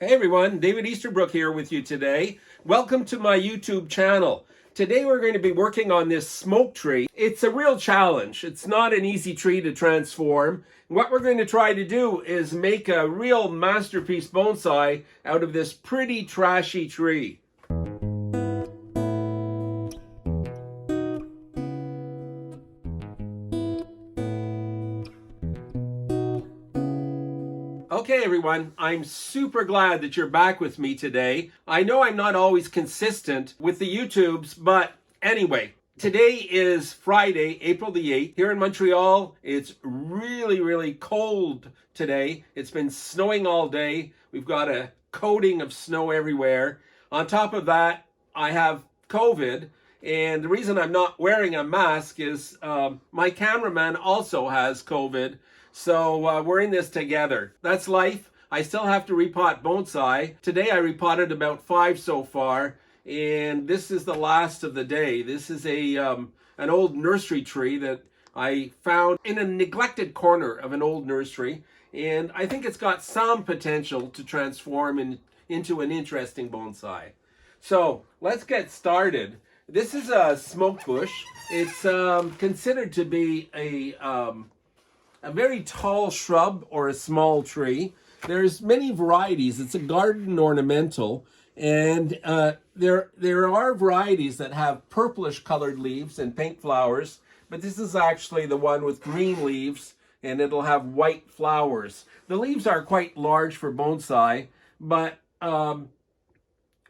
Hey everyone, David Easterbrook here with you today. Welcome to my YouTube channel. Today we're going to be working on this smoke tree. It's a real challenge. It's not an easy tree to transform. What we're going to try to do is make a real masterpiece bonsai out of this pretty trashy tree. Okay everyone, I'm super glad that you're back with me today. I know I'm not always consistent with the YouTubes, but anyway, today is Friday, April the 8th. Here in Montreal, it's really cold today. It's been snowing all day. We've got a coating of snow everywhere. On top of that, I have COVID. And the reason I'm not wearing a mask is my cameraman also has COVID. So we're in this together. That's life. I still have to repot bonsai. Today I repotted about 5 so far, and this is the last of the day. This is an old nursery tree that I found in a neglected corner of an old nursery, and I think it's got some potential to transform into an interesting bonsai. So let's get started. This is a smoke bush. It's considered to be a very tall shrub or a small tree. There's many varieties. It's a garden ornamental, and there are varieties that have purplish colored leaves and pink flowers, but this is actually the one with green leaves, and it'll have white flowers. The leaves are quite large for bonsai, but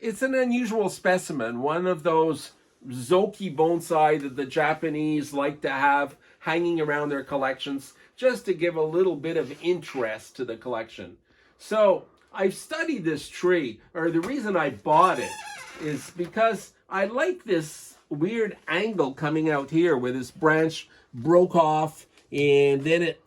it's an unusual specimen, one of those zoki bonsai that the Japanese like to have hanging around their collections, just to give a little bit of interest to the collection. So I've studied this tree, or the reason I bought it is because I like this weird angle coming out here where this branch broke off and then it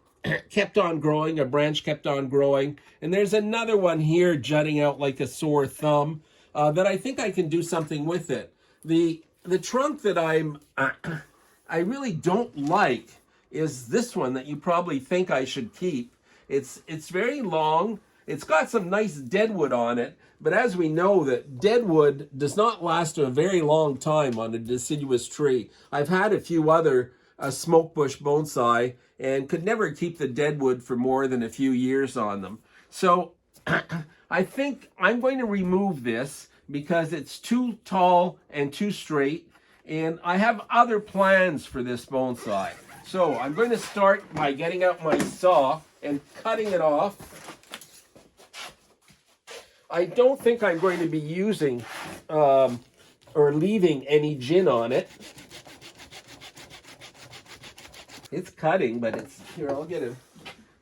kept on growing, a branch kept on growing. And there's another one here jutting out like a sore thumb that I think I can do something with it. The trunk that I really don't like is this one that you probably think I should keep. It's very long. It's got some nice deadwood on it, but as we know that deadwood does not last a very long time on a deciduous tree. I've had a few other smoke bush bonsai and could never keep the deadwood for more than a few years on them. So I think I'm going to remove this because it's too tall and too straight, and I have other plans for this bonsai. So I'm going to start by getting out my saw and cutting it off. I don't think I'm going to be using or leaving any gin on it. It's cutting, but it's here. I'll get a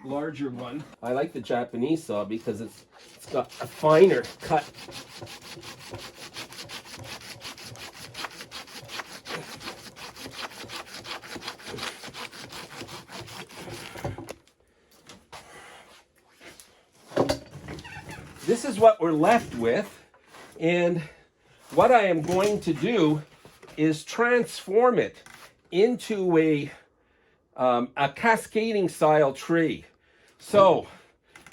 larger one. I like the Japanese saw because it's got a finer cut. This is what we're left with, and what I am going to do is transform it into a cascading style tree. So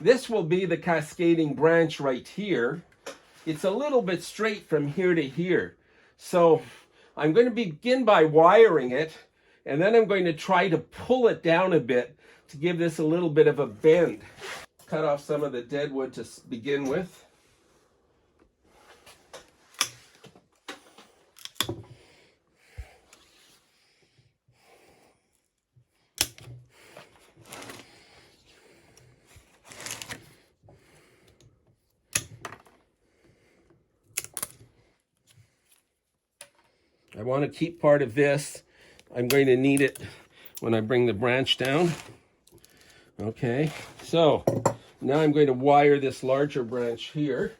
this will be the cascading branch right here. It's a little bit straight from here to here. So I'm going to begin by wiring it, and then I'm going to try to pull it down a bit to give this a little bit of a bend. Cut off some of the dead wood to begin with. I want to keep part of this. I'm going to need it when I bring the branch down. Okay, so now I'm going to wire this larger branch here.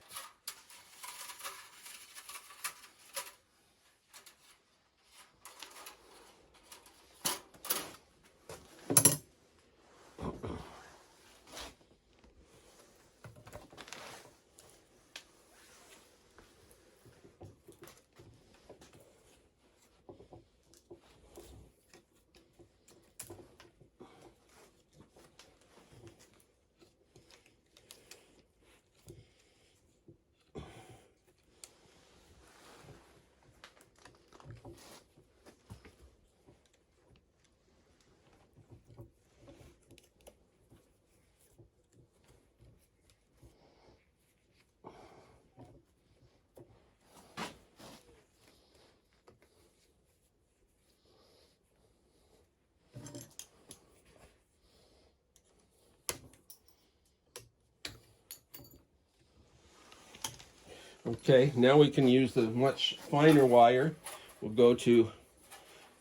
Okay, now we can use the much finer wire. We'll go to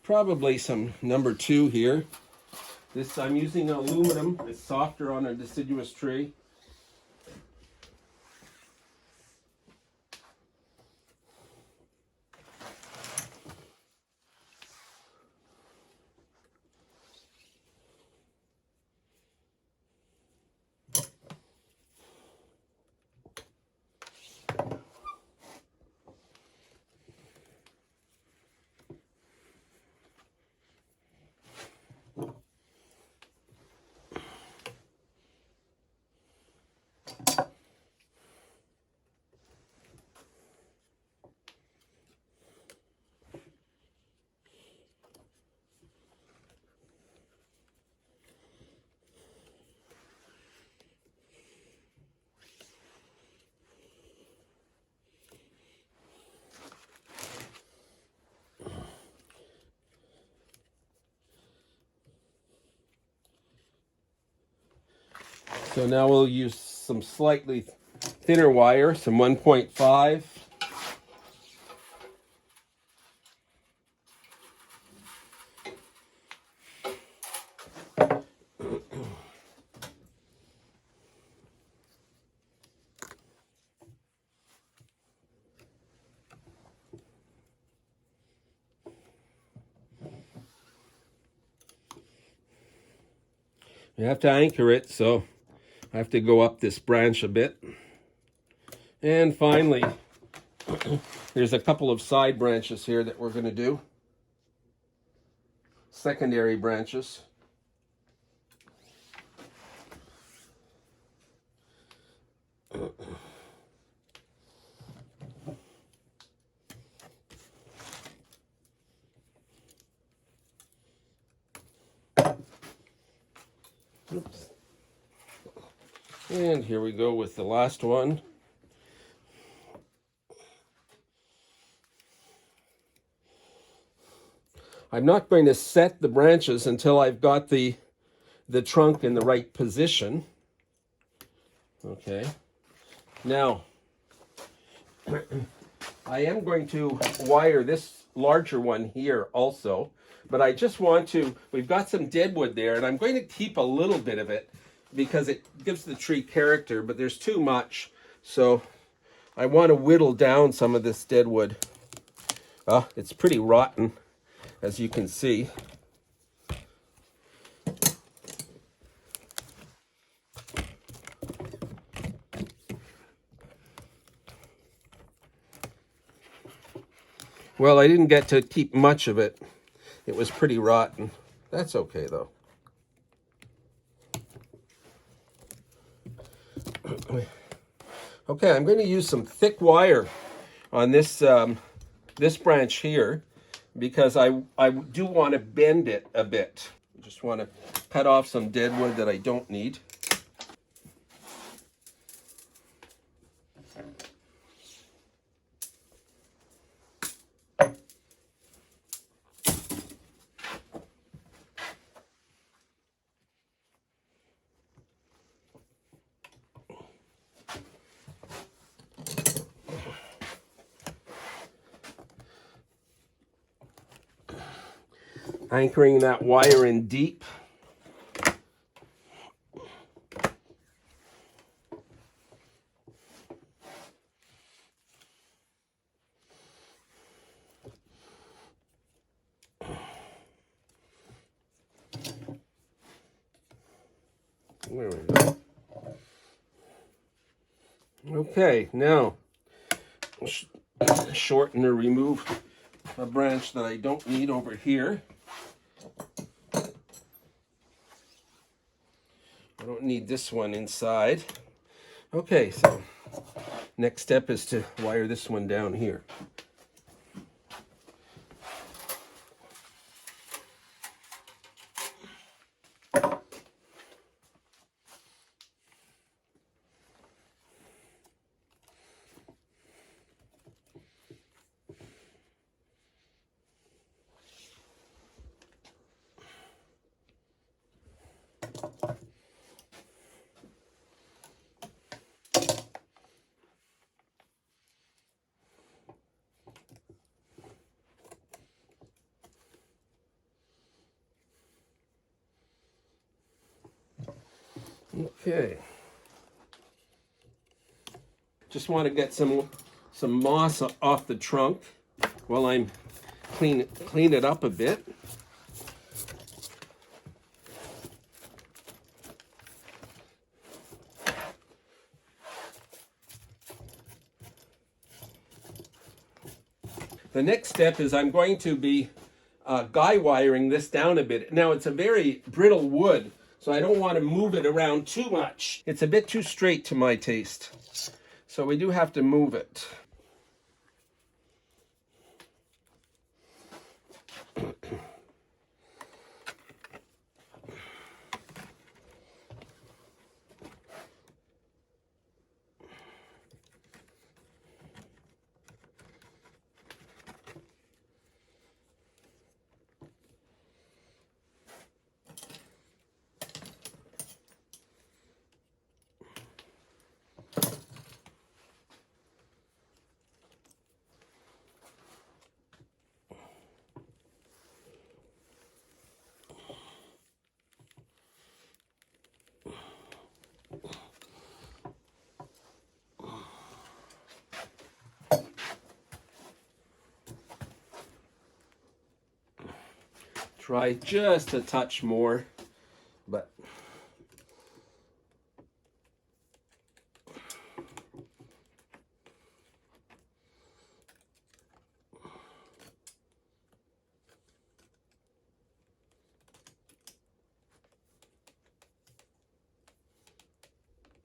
probably some number 2 here. This I'm using aluminum. It's softer on a deciduous tree. So now we'll use some slightly thinner wire, some 1.5. You have to anchor it, so I have to go up this branch a bit. And finally, there's a couple of side branches here that we're going to do. Secondary branches. Oops. And here we go with the last one. I'm not going to set the branches until I've got the trunk in the right position. Okay. Now, I am going to wire this larger one here also, but I just want to, we've got some deadwood there, and I'm going to keep a little bit of it because it gives the tree character, but there's too much. So I want to whittle down some of this deadwood. It's pretty rotten, as you can see. Well, I didn't get to keep much of it. It was pretty rotten. That's okay, though. Okay, I'm going to use some thick wire on this this branch here because I do want to bend it a bit. I just want to cut off some deadwood that I don't need. Anchoring that wire in deep. There we go. Okay, now shorten or remove a branch that I don't need over here. I don't need this one inside. Okay, so next step is to wire this one down here. Okay. Just want to get some moss off the trunk while I'm clean it up a bit. The next step is I'm going to be guy wiring this down a bit. Now it's a very brittle wood, so I don't want to move it around too much. It's a bit too straight to my taste, so we do have to move it. Try just a touch more, but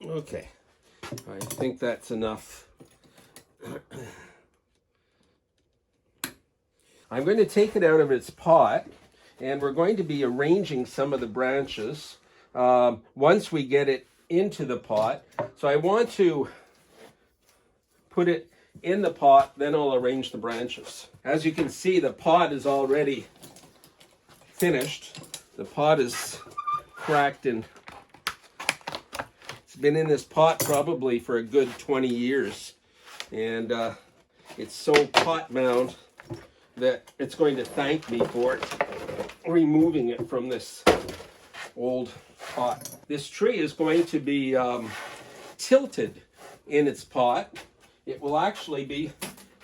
okay, I think that's enough. I'm going to take it out of its pot, and we're going to be arranging some of the branches once we get it into the pot. So I want to put it in the pot, then I'll arrange the branches. As you can see, the pot is already finished. The pot is cracked, and it's been in this pot probably for a good 20 years. And it's so pot bound that it's going to thank me for removing it from this old pot. This tree is going to be tilted in its pot. It will actually be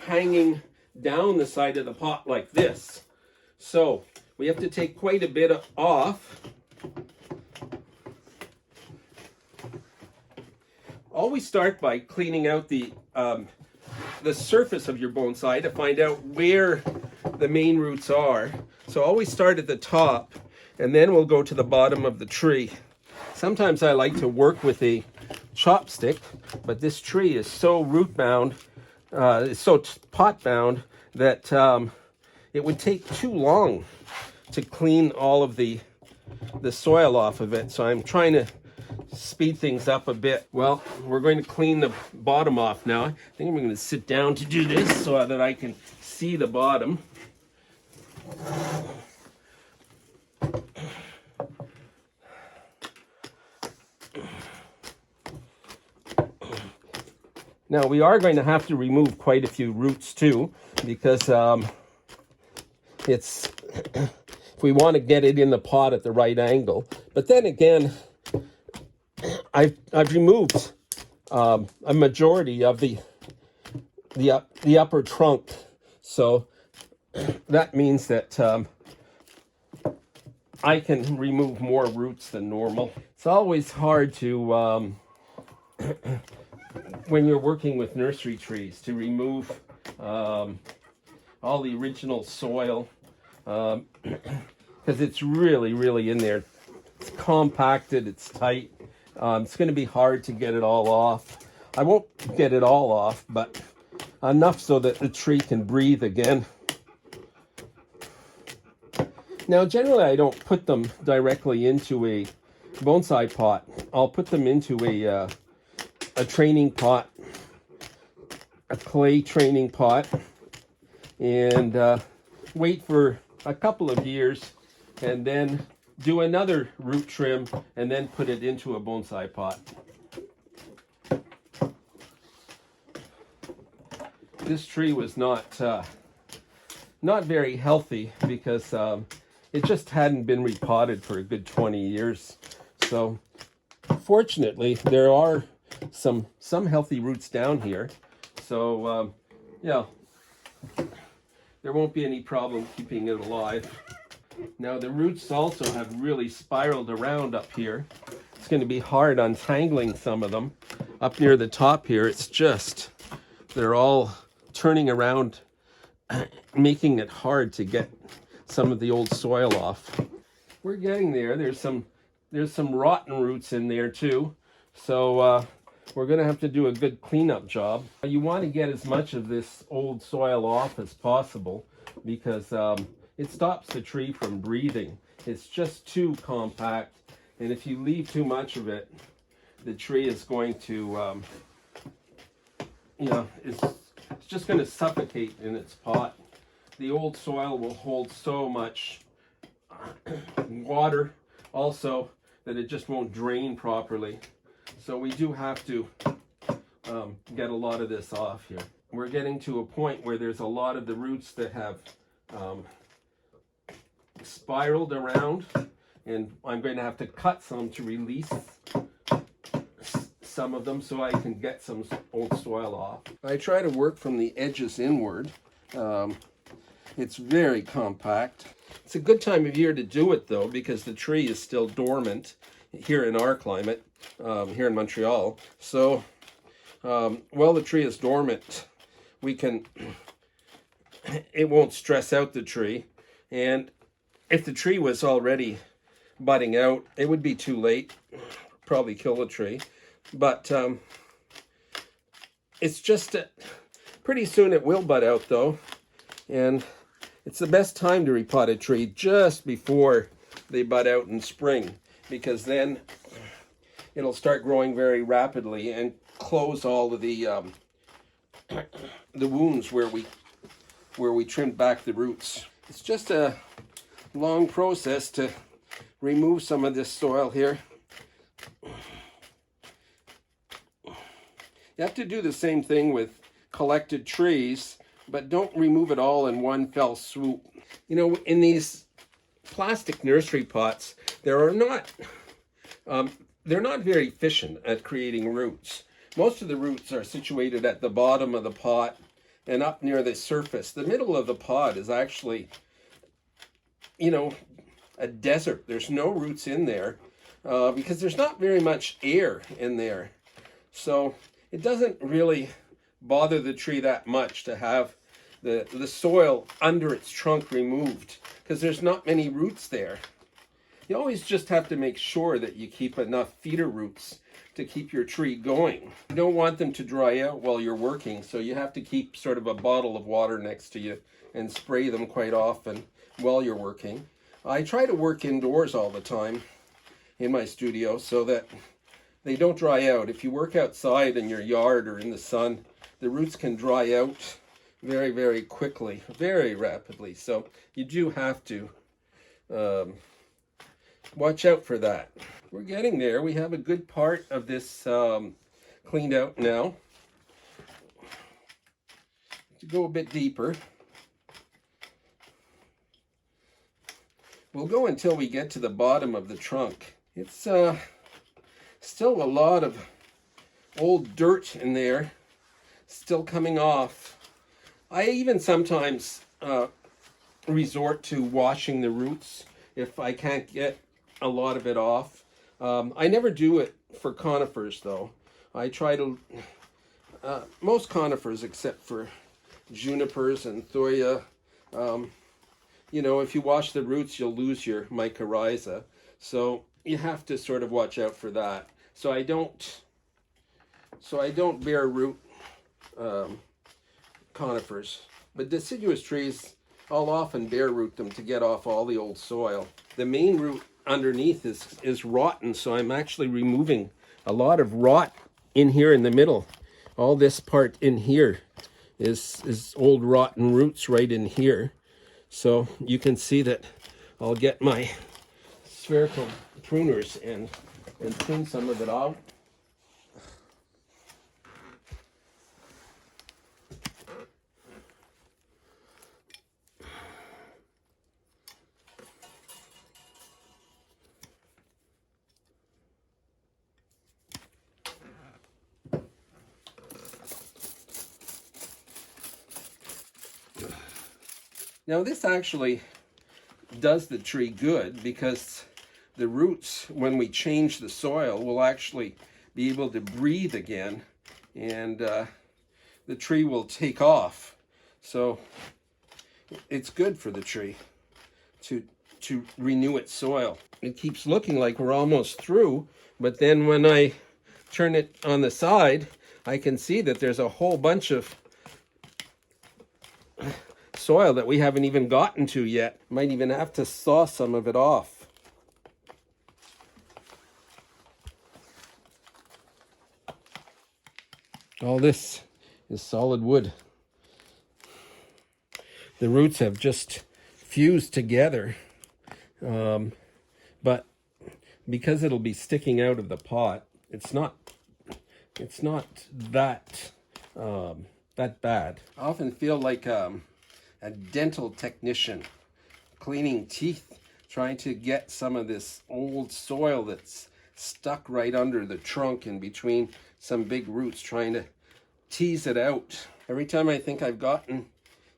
hanging down the side of the pot like this. So we have to take quite a bit off. Always start by cleaning out the surface of your bonsai to find out where the main roots are. So always start at the top, and then we'll go to the bottom of the tree. Sometimes I like to work with a chopstick, but this tree is so root bound, it's so pot bound that it would take too long to clean all of the soil off of it. So I'm trying to speed things up a bit. Well, we're going to clean the bottom off now. I think I'm going to sit down to do this so that I can see the bottom. Now we are going to have to remove quite a few roots too, because if we want to get it in the pot at the right angle. But then again, I've removed a majority of the upper trunk, so that means that I can remove more roots than normal. It's always hard to when you're working with nursery trees to remove all the original soil, because it's really in there. It's compacted, it's tight. It's going to be hard to get it all off. I won't get it all off, but enough so that the tree can breathe again. Now, generally, I don't put them directly into a bonsai pot. I'll put them into a training pot, a clay training pot, and wait for a couple of years, and then do another root trim, and then put it into a bonsai pot. This tree was not very healthy because it just hadn't been repotted for a good 20 years. So fortunately, there are some healthy roots down here. So, yeah, there won't be any problem keeping it alive. Now, the roots also have really spiraled around up here. It's going to be hard untangling some of them. Up near the top here, it's just, they're all turning around, making it hard to get some of the old soil off. We're getting there. There's some rotten roots in there too. So we're going to have to do a good cleanup job. You want to get as much of this old soil off as possible because it stops the tree from breathing. It's just too compact, and if you leave too much of it, the tree is going to, it's just going to suffocate in its pot. The old soil will hold so much water also that it just won't drain properly. So we do have to get a lot of this off here. We're getting to a point where there's a lot of the roots that have spiraled around, and I'm going to have to cut some to release some of them so I can get some old soil off. I try to work from the edges inward. It's very compact. It's a good time of year to do it though, because the tree is still dormant here in our climate, here in Montreal. So while the tree is dormant, it won't stress out the tree. And if the tree was already budding out, it would be too late, probably kill the tree. But it's just pretty soon it will bud out though, and it's the best time to repot a tree just before they bud out in spring, because then it'll start growing very rapidly and close all of the wounds where we trimmed back the roots. It's just a long process to remove some of this soil here. You have to do the same thing with collected trees, but don't remove it all in one fell swoop. You know, in these plastic nursery pots, they're not very efficient at creating roots. Most of the roots are situated at the bottom of the pot and up near the surface. The middle of the pot is actually, a desert. There's no roots in there because there's not very much air in there. So it doesn't really bother the tree that much to have the soil under its trunk removed, because there's not many roots there. You always just have to make sure that you keep enough feeder roots to keep your tree going. You don't want them to dry out while you're working, so you have to keep sort of a bottle of water next to you and spray them quite often while you're working. I try to work indoors all the time in my studio so that they don't dry out. If you work outside in your yard or in the sun, the roots can dry out very, very quickly, very rapidly. So you do have to watch out for that. We're getting there. We have a good part of this cleaned out now. To go a bit deeper, we'll go until we get to the bottom of the trunk. It's still a lot of old dirt in there, still coming off. I even sometimes resort to washing the roots if I can't get a lot of it off. I never do it for conifers though. I try to, most conifers except for junipers and thoya, if you wash the roots, you'll lose your mycorrhiza. So you have to sort of watch out for that. So I don't bare root conifers, but deciduous trees, I'll often bare root them to get off all the old soil. The main root underneath is rotten, so I'm actually removing a lot of rot in here in the middle. All this part in here is old rotten roots right in here. So you can see that I'll get my spherical pruners and prune some of it out. Now this actually does the tree good because the roots, when we change the soil, will actually be able to breathe again, and the tree will take off. So it's good for the tree to renew its soil. It keeps looking like we're almost through, but then when I turn it on the side, I can see that there's a whole bunch of soil that we haven't even gotten to yet. Might even have to saw some of it off. All this is solid wood. The roots have just fused together, but because it'll be sticking out of the pot, it's not that that bad. I often feel like a dental technician cleaning teeth, trying to get some of this old soil that's stuck right under the trunk and between some big roots, trying to tease it out. Every time I think I've gotten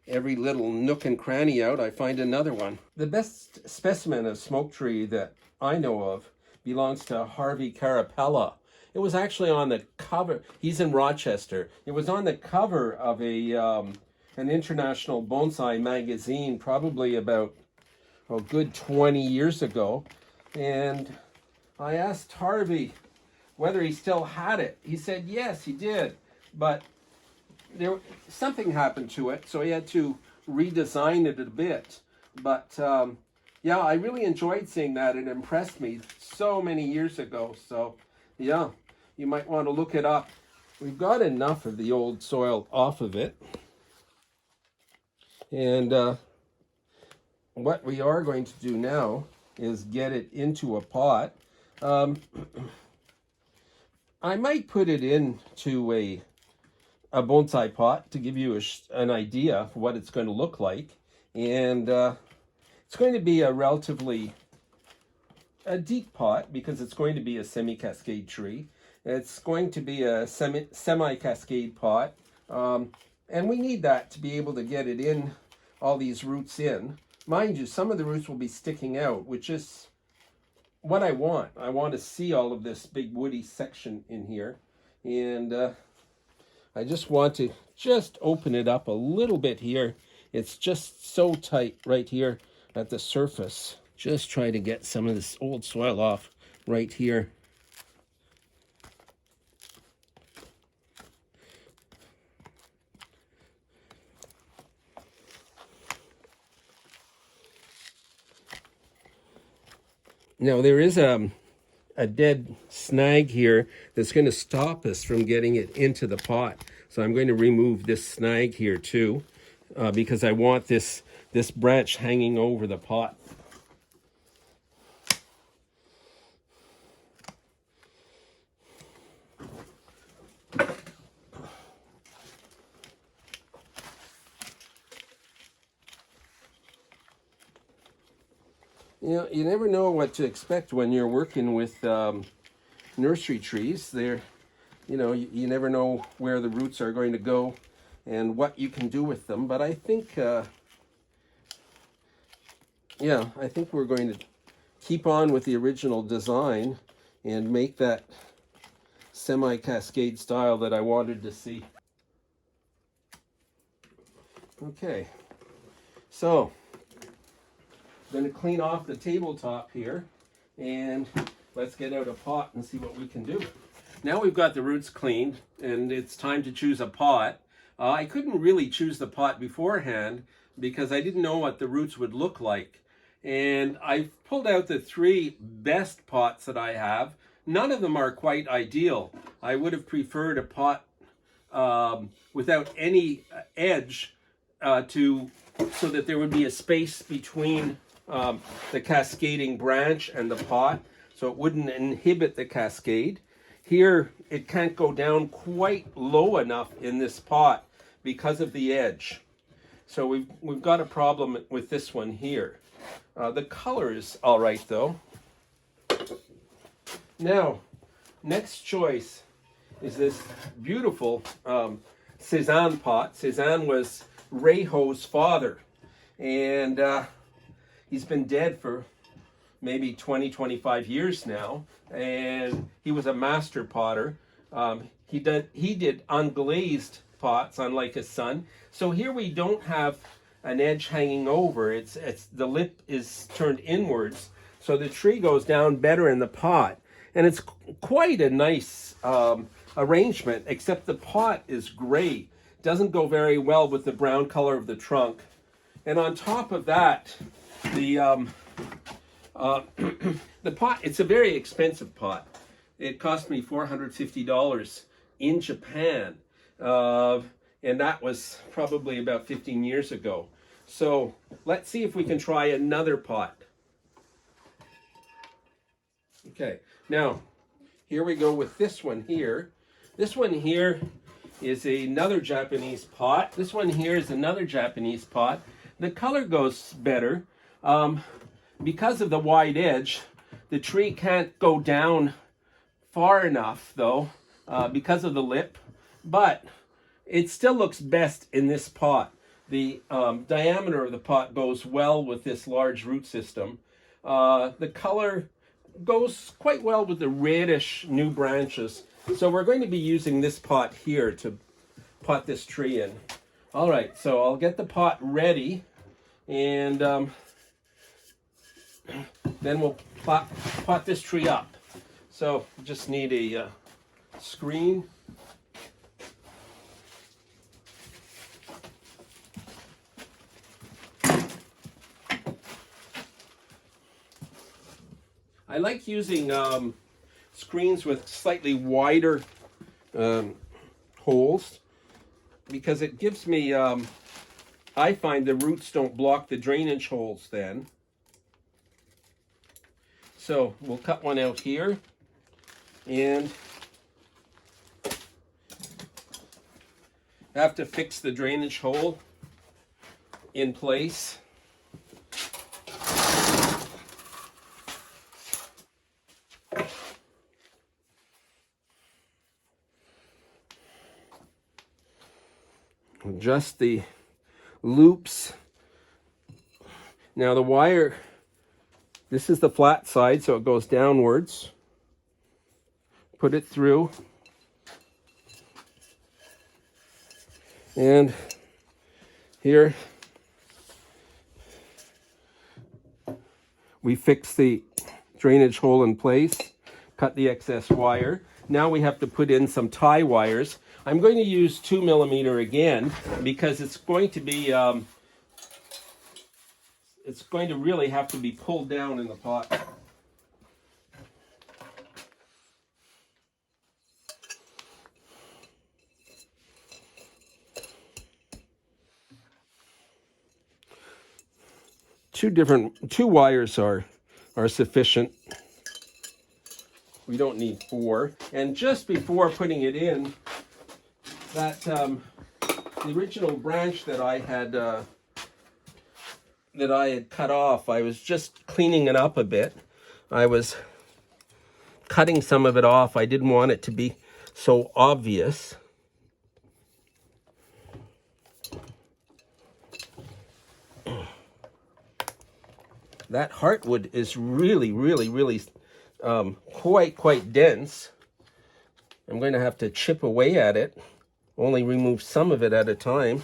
every little nook and cranny out, I find another one. The best specimen of Smoketree that I know of belongs to Harvey Carapella. It was actually on the cover. He's in Rochester. It was on the cover of an international bonsai magazine, probably about a good 20 years ago. And I asked Harvey whether he still had it. He said yes, he did, but something happened to it, so he had to redesign it a bit. But yeah, I really enjoyed seeing that. It impressed me so many years ago. So yeah, you might want to look it up. We've got enough of the old soil off of it. And what we are going to do now is get it into a pot. I might put it into a bonsai pot to give you an idea of what it's going to look like. And it's going to be a relatively deep pot because it's going to be a semi-cascade tree. It's going to be a semi-cascade pot. And we need that to be able to get it in, all these roots in. Mind you, some of the roots will be sticking out, which is what I want. I want to see all of this big woody section in here. And I just want to open it up a little bit here. It's just so tight right here at the surface. Just try to get some of this old soil off right here. Now there is a dead snag here that's going to stop us from getting it into the pot. So I'm going to remove this snag here too, because I want this branch hanging over the pot. You know, you never know what to expect when you're working with nursery trees. You know, you never know where the roots are going to go and what you can do with them. But I think, yeah, I think we're going to keep on with the original design and make that semi-cascade style that I wanted to see. Okay, so I'm going to clean off the tabletop here, and let's get out a pot and see what we can do. Now we've got the roots cleaned, and it's time to choose a pot. I couldn't really choose the pot beforehand because I didn't know what the roots would look like. And I've pulled out the 3 best pots that I have. None of them are quite ideal. I would have preferred a pot without any edge so that there would be a space between the cascading branch and the pot, so it wouldn't inhibit the cascade. Here, it can't go down quite low enough in this pot because of the edge. So we've got a problem with this one here. The color is all right though. Now, next choice is this beautiful Cézanne pot. Cézanne was Reiho's father. and he's been dead for maybe 20, 25 years now, and he was a master potter. He did unglazed pots, unlike his son. So here we don't have an edge hanging over. It's the lip is turned inwards, so the tree goes down better in the pot, and it's quite a nice arrangement. Except the pot is gray, doesn't go very well with the brown color of the trunk, and on top of that, the the pot, it's a very expensive pot. It cost me $450 in Japan, and that was probably about 15 years ago. So let's see if we can try another pot. Okay, now here we go with this one here. This one here is another Japanese pot. This one here is another Japanese pot. The color goes better. Because of the wide edge, the tree can't go down far enough, though, because of the lip, but it still looks best in this pot. The diameter of the pot goes well with this large root system. The color goes quite well with the reddish new branches. So we're going to be using this pot here to pot this tree in. All right, so I'll get the pot ready, and then we'll pot this tree up. So just need a screen. I like using screens with slightly wider holes because it gives me, I find the roots don't block the drainage holes then. So we'll cut one out here, and I have to fix the drainage hole in place. Adjust the loops. Now the wire, this is the flat side, so it goes downwards. Put it through. And here we fix the drainage hole in place, cut the excess wire. Now we have to put in some tie wires. I'm going to use 2mm again because it's going to be it's going to really have to be pulled down in the pot. Two wires are sufficient. We don't need 4. And just before putting it in, that the original branch that I had cut off, I was just cleaning it up a bit. I was cutting some of it off. I didn't want it to be so obvious. That heartwood is really quite dense. I'm going to have to chip away at it. Only remove some of it at a time.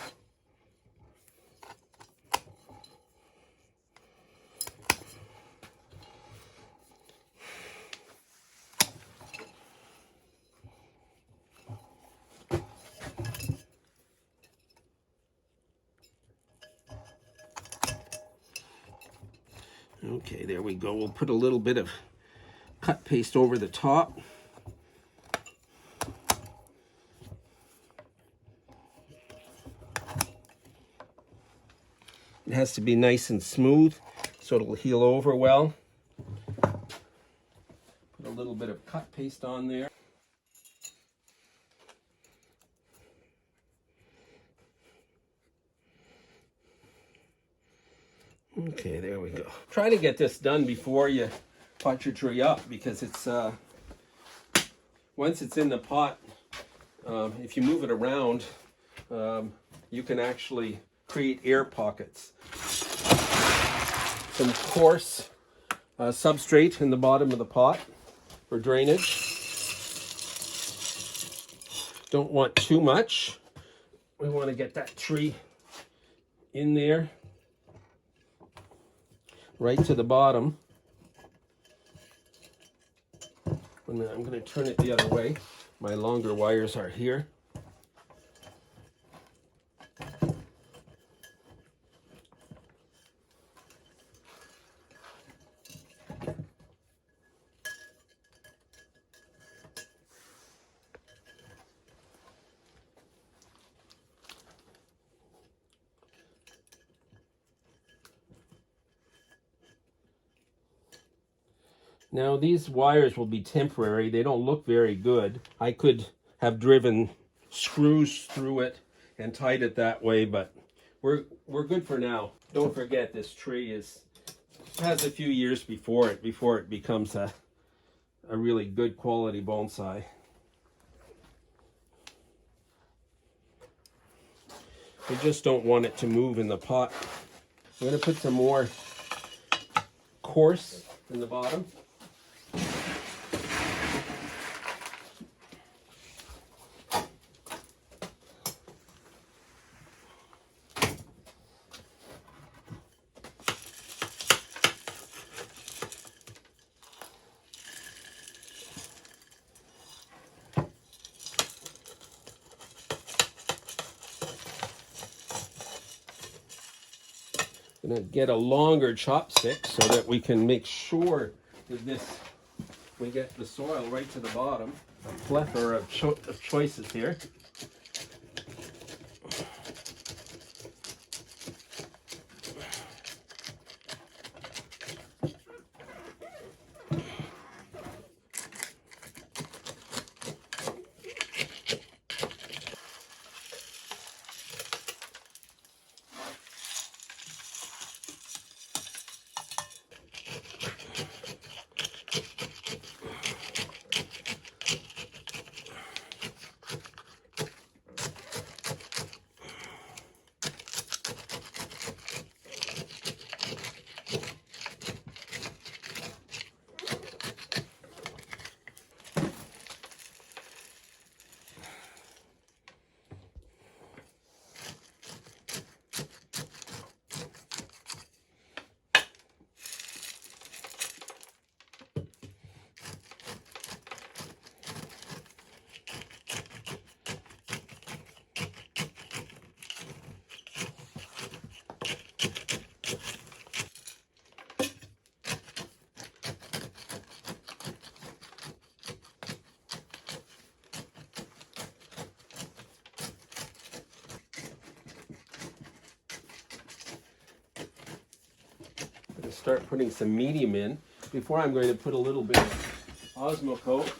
Okay, there we go. We'll put a little bit of cut paste over the top. It has to be nice and smooth so it'll heal over well. Put a little bit of cut paste on there. Okay, there we go. Try to get this done before you pot your tree up, because it's once it's in the pot, if you move it around, you can actually create air pockets. Some coarse substrate in the bottom of the pot for drainage. Don't want too much. We want to get that tree in there, right to the bottom. Wait a minute, I'm going to turn it the other way. My longer wires are here. Now these wires will be temporary. They don't look very good. I could have driven screws through it and tied it that way, but we're good for now. Don't forget, this tree has a few years before it becomes a really good quality bonsai. We just don't want it to move in the pot. I'm going to put some more coarse in the bottom. Gonna get a longer chopstick so that we can make sure that we get the soil right to the bottom. A plethora of choices here. Start putting some medium in. Before, I'm going to put a little bit of Osmocote.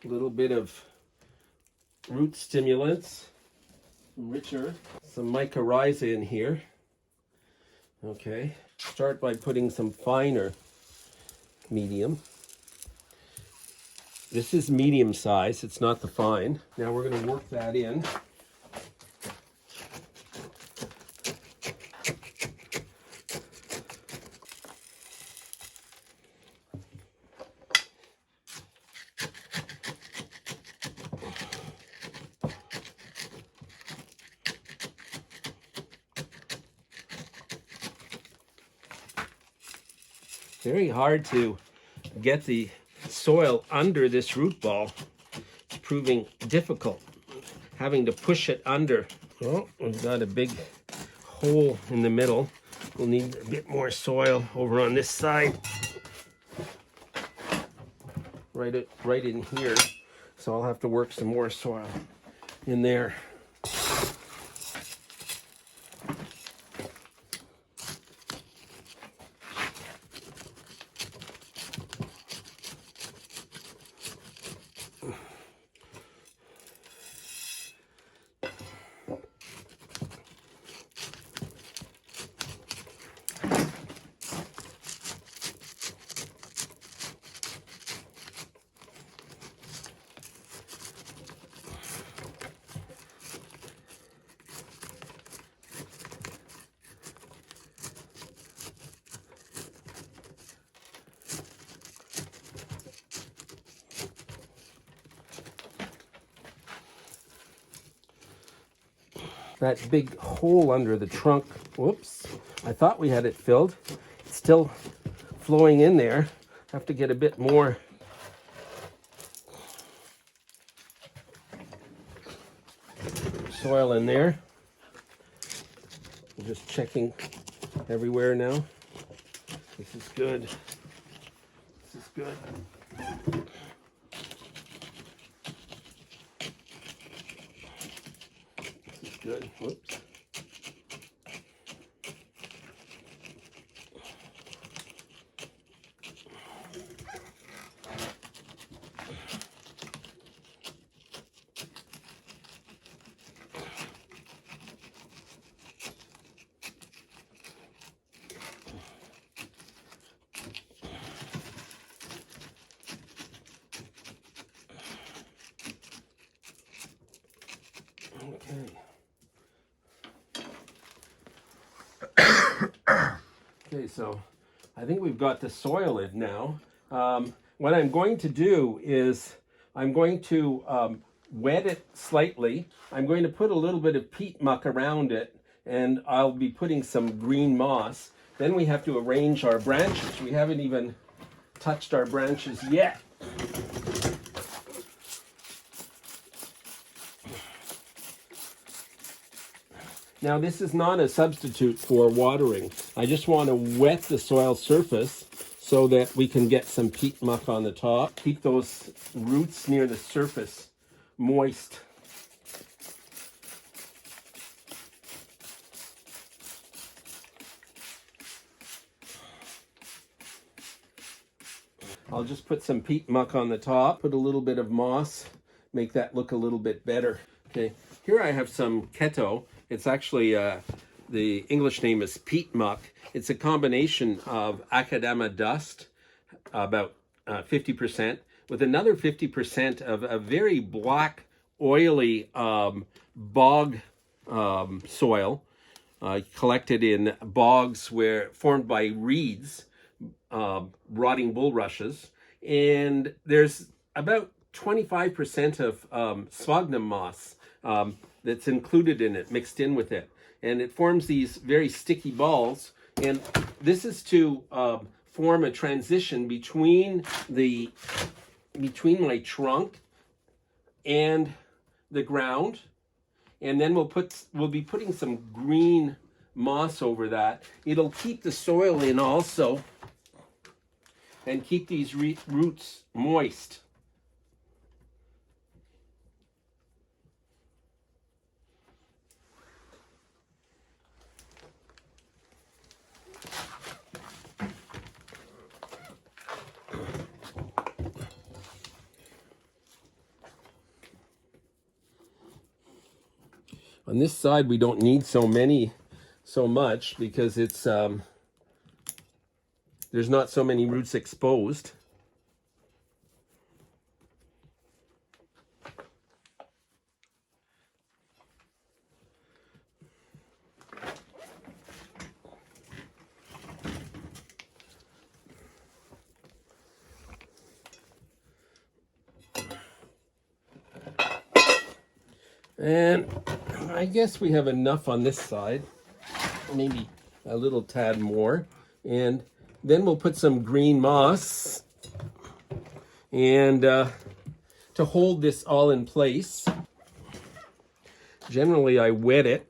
A little bit of root stimulants, richer. Some mycorrhiza in here. Okay. Start by putting some finer medium. This is medium size, it's not the fine. Now we're going to work that in. Very hard to get the soil under this root ball. It's proving difficult, having to push it under. Oh, we've got a big hole in the middle. We'll need a bit more soil over on this side. Right in here. So I'll have to work some more soil in there. that big hole under the trunk. Whoops, I thought we had it filled. It's still flowing in there. Have to get a bit more. Soil in there. I'm just checking everywhere now. This is good. This is good. This is good. Whoops. Okay, so I think we've got the soil in now. What I'm going to do is I'm going to wet it slightly. I'm going to put a little bit of peat muck around it, and I'll be putting some green moss. Then we have to arrange our branches. We haven't even touched our branches yet. Now, this is not a substitute for watering. I just want to wet the soil surface so that we can get some peat muck on the top. Keep those roots near the surface moist. I'll just put some peat muck on the top, put a little bit of moss, make that look a little bit better. Okay, here I have some keto. It's actually, the English name is peat muck. It's a combination of academa dust, about 50%, with another 50% of a very black, oily bog soil collected in bogs formed by reeds, rotting bulrushes. And there's about 25% of sphagnum moss that's included in it, mixed in with it. And it forms these very sticky balls. And this is to form a transition between my trunk and the ground. And then we'll be putting some green moss over that. It'll keep the soil in also and keep these roots moist. On this side, we don't need so much because it's there's not so many roots exposed. And I guess we have enough on this side, maybe a little tad more. And then we'll put some green moss and to hold this all in place. Generally, I wet it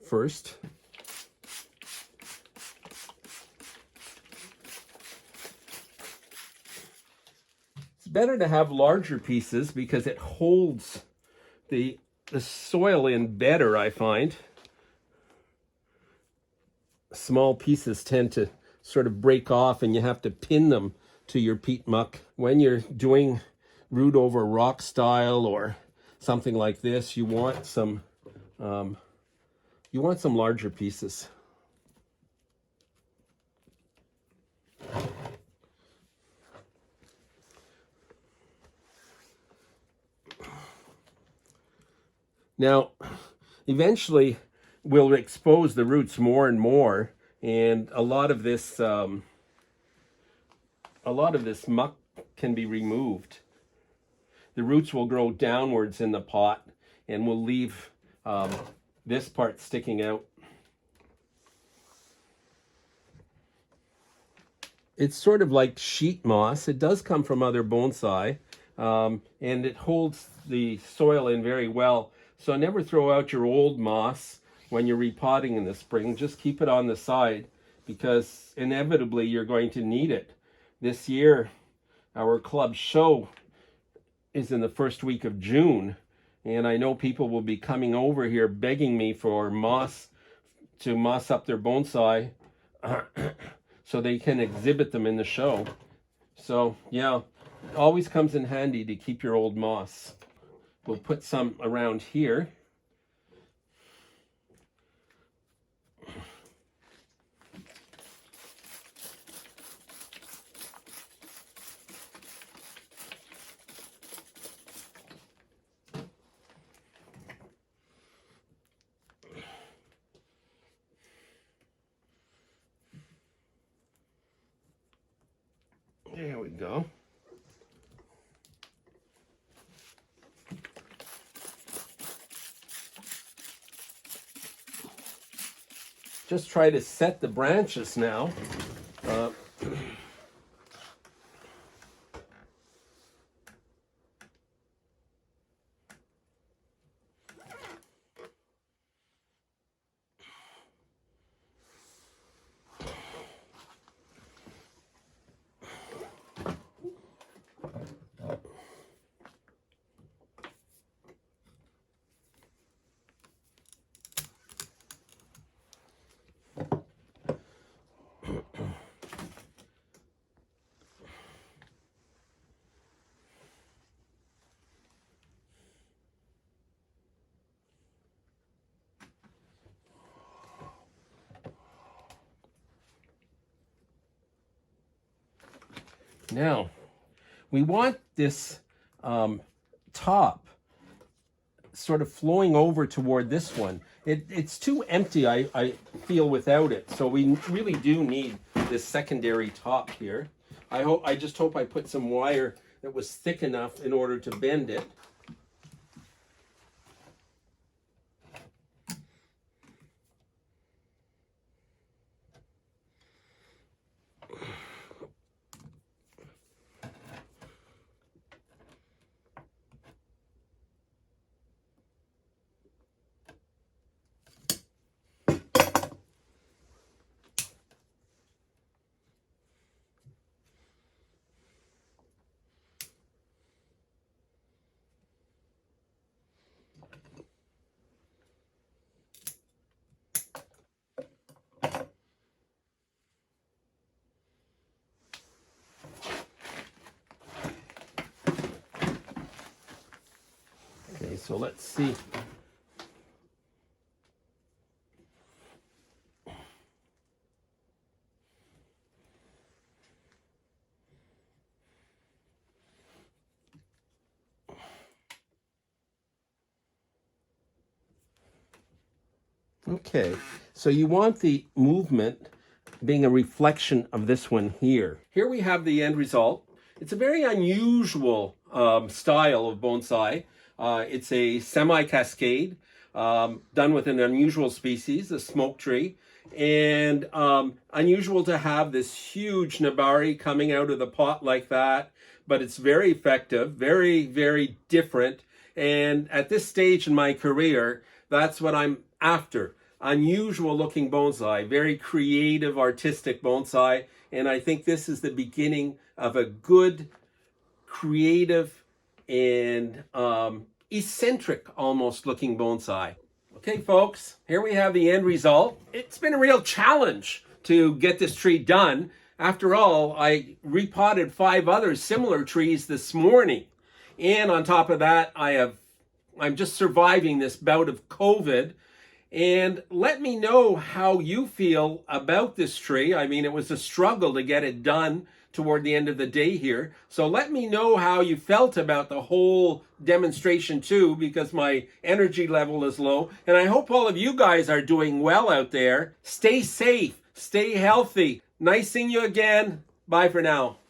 first. Better to have larger pieces because it holds the soil in better, I find. Small pieces tend to sort of break off and you have to pin them to your peat muck. When you're doing root over rock style or something like this, you want some larger pieces. Now, eventually, we'll expose the roots more and more, and a lot of this muck can be removed. The roots will grow downwards in the pot, and we'll leave this part sticking out. It's sort of like sheet moss. It does come from other bonsai, and it holds the soil in very well. So never throw out your old moss when you're repotting in the spring. Just keep it on the side, because inevitably you're going to need it. This year, our club show is in the first week of June, and I know people will be coming over here begging me for moss to moss up their bonsai so they can exhibit them in the show. So yeah, it always comes in handy to keep your old moss. We'll put some around here. There we go. Just try to set the branches now. Now, we want this top sort of flowing over toward this one. It's too empty, I feel, without it. So we really do need this secondary top here. I just hope I put some wire that was thick enough in order to bend it. Okay, so let's see. Okay, so you want the movement being a reflection of this one here. Here we have the end result. It's a very unusual style of bonsai. It's a semi-cascade done with an unusual species, a Smoketree. And unusual to have this huge nabari coming out of the pot like that, but it's very effective, very, very different. And at this stage in my career, that's what I'm after. Unusual looking bonsai, very creative, artistic bonsai. And I think this is the beginning of a good, creative, and eccentric almost looking bonsai. Okay, folks, here we have the end result. It's been a real challenge to get this tree done. After all, I repotted 5 other similar trees this morning. And on top of that, I'm just surviving this bout of COVID. And let me know how you feel about this tree. I mean, it was a struggle to get it done toward the end of the day here. So let me know how you felt about the whole demonstration too, because my energy level is low. And I hope all of you guys are doing well out there. Stay safe, stay healthy. Nice seeing you again. Bye for now.